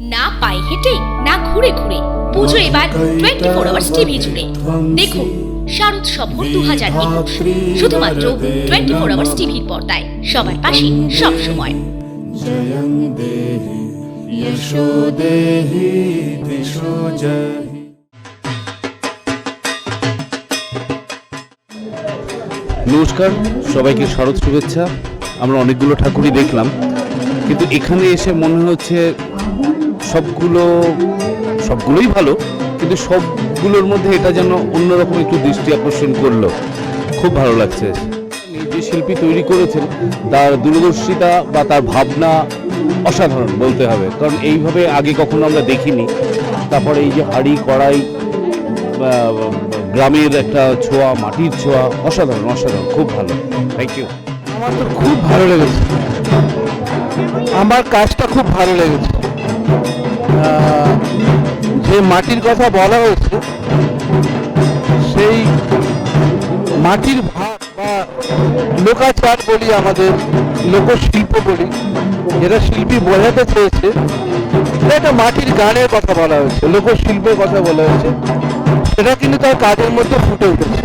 না পায়ে হেঁটে না ঘুরে ঘুরে পুজো এবার 24 আওয়ার্স টিভি জুড়ে দেখুন শারদ সফর 2021 শুধুমাত্র 24 আওয়ার্স টিভির পর্দায় সবার পাশে সব সময়। জয়ং দেহি যশো দেহি দিশো জয়। নমস্কার, সবাইকে শারদ শুভেচ্ছা। আমরা অনেকগুলো ঠাকুরই দেখলাম, কিন্তু এখানে এসে মনে হচ্ছে সবগুলোই ভালো, কিন্তু সবগুলোর মধ্যে এটা যেন অন্যরকম একটু দৃষ্টি আকর্ষণ করলো। খুব ভালো লাগছে। যে শিল্পী তৈরি করেছেন তার দূরদর্শিতা বা তার ভাবনা অসাধারণ বলতে হবে, কারণ এইভাবে আগে কখনো আমরা দেখিনি। তারপরে এই যে হাঁড়ি কড়াই, গ্রামের একটা ছোঁয়া, মাটির ছোঁয়া, অসাধারণ অসাধারণ, খুব ভালো। Thank you. আমার তো খুব ভালো লেগেছে, আমার কাজটা খুব ভালো লেগেছে। যে মাটির কথা বলা হয়েছে, সেই মাটির ভাব বা লোকাচার বলি, আমাদের লোকশিল্প বলি, যেটা শিল্পী বোঝাতে চেয়েছে, এটা মাটির গানের কথা বলা হয়েছে, লোকশিল্পের কথা বলা হয়েছে, সেটা কিন্তু তার কাজের মধ্যে ফুটে উঠেছে।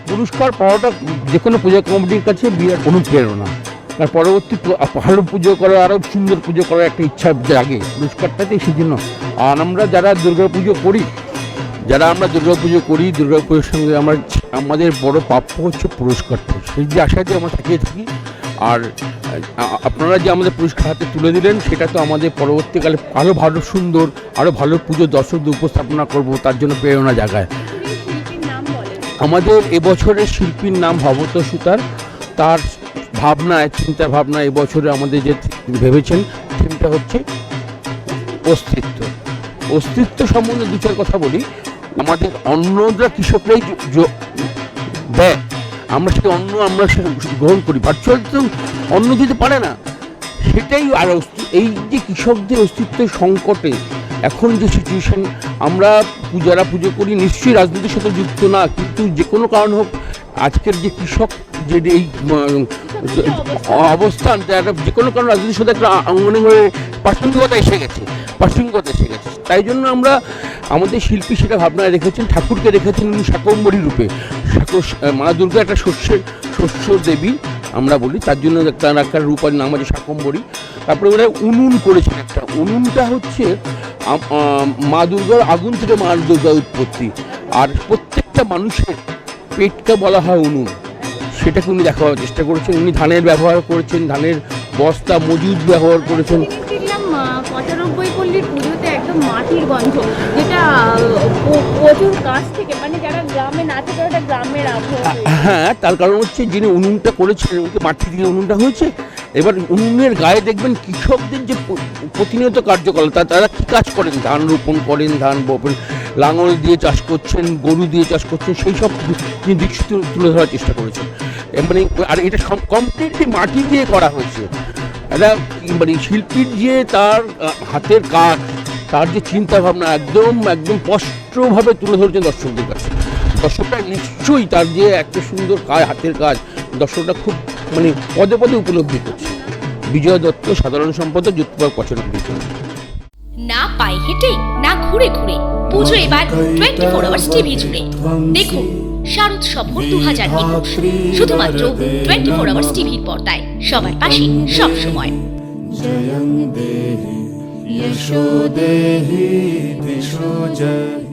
পুরস্কার পাওয়াটা যে কোনো পূজা কমিটির কাছে বিরাট অনুপ্রেরণা। তার পরবর্তী ভালো পুজো করা, আরও সুন্দর পুজো করার একটা ইচ্ছা জাগে পুরস্কারটাতে। সেই জন্য আর আমরা যারা দুর্গা পুজো করি, দুর্গা পুজোর সঙ্গে আমাদের বড় প্রাপ্য হচ্ছে পুরস্কারটা। সেই যে আশাতে আমরা থাকিয়ে থাকি। আর আপনারা যে আমাদের পুরস্কার হাতে তুলে দিলেন, সেটা তো আমাদের পরবর্তীকালে আরও ভালো সুন্দর, আরও ভালো পুজো দর্শকদের উপস্থাপনা করব, তার জন্য প্রেরণা জাগায়। আমাদের এবছরের শিল্পীর নাম ভবত সুতার। তার ভাবনায়, চিন্তা ভাবনা এবছরে আমাদের যে ভেবেছেন থিমটা হচ্ছে অস্তিত্ব সম্বন্ধে দু চার কথা বলি। আমাদের অন্নরা কৃষকরাই দেয়, আমরা সেই অন্ন আমরা গ্রহণ করি। ভার্চুয়াল তো অন্ন দিতে পারে না, সেটাই। আর এই যে কৃষকদের অস্তিত্বের সংকটে এখন যে সিচুয়েশন, আমরা যারা পুজো করি নিশ্চয়ই রাজনীতির সাথে যুক্ত না, কিন্তু যে কোনো কারণ হোক আজকের যে কৃষক যে এই অবস্থান, যে কোনো কারণ রাজনীতির সাথে একটা প্রাসঙ্গিকতা এসে গেছে। তাই জন্য আমরা আমাদের শিল্পী সেটা ভাবনায় রেখেছেন, ঠাকুরকে রেখেছেন উনি শাকম্ভরী রূপে। মা দুর্গা একটা শস্য দেবী আমরা বলি, তার জন্য একটা রূপের নাম আছে শাকম্ভরী। তারপরে ওরা উনুন করেছেন একটা। উনুনটা হচ্ছে মা দুর্গার আগুন থেকে মা দুর্গার উৎপত্তি। আর প্রত্যেকটা মানুষের পেটকে বলা হয় উনুন, সেটাকে উনি দেখাবার চেষ্টা করেছেন। উনি ধানের ব্যবহার করেছেন, ধানের বস্তা মজুদ ব্যবহার করেছেন। দেখলাম 95 পল্লীর পুজোতে একদম মাটির গন্ধ, যেটা প্রচুর কাছ থেকে, মানে যারা গ্রামে না থাকে ওটা গ্রামের আবহাওয়া। হ্যাঁ, তার কারণ হচ্ছে যিনি উনুনটা করেছিলেন, উনি মাটি দিয়ে উনুনটা হয়েছে। এবার উনুনের গায়ে দেখবেন কৃষকদের যে প্রতিনিয়ত কার্যকলাপ, তারা কী কাজ করেন, ধান রোপণ করেন, ধান বপন, লাঙল দিয়ে চাষ করছেন, গরু দিয়ে চাষ করছেন, সেই সব তিনি দৃশ্য তুলে ধরার চেষ্টা করেছেন। মানে আর এটা কমপ্লিটলি মাটি দিয়ে করা হয়েছে। এটা মানে শিল্পীর যে তার হাতের কাজ, তার যে চিন্তা ভাবনা একদম স্পষ্টভাবে তুলে ধরেছেন দর্শকদের কাছে। দর্শকরা নিশ্চয়ই তার যে একটা সুন্দর কাজ, হাতের কাজ, দর্শকরা খুব মানে পদে পদে উপলব্ধি করছে। বিজয় দত্ত, সাধারণ সম্পাদক, যুক্তপাক 95। না পায়ে হেঁটে না ঘুরে ঘুরে পুজো এবার 24 আওয়ার্স টিভি জুড়ে দেখুন শারদ সফর 2021 শুধুমাত্র 24 আওয়ার্স টিভির পর্দায় সবার পাশে সব সময়। জয়ং দেহি যশো দেহি দিশো জয়।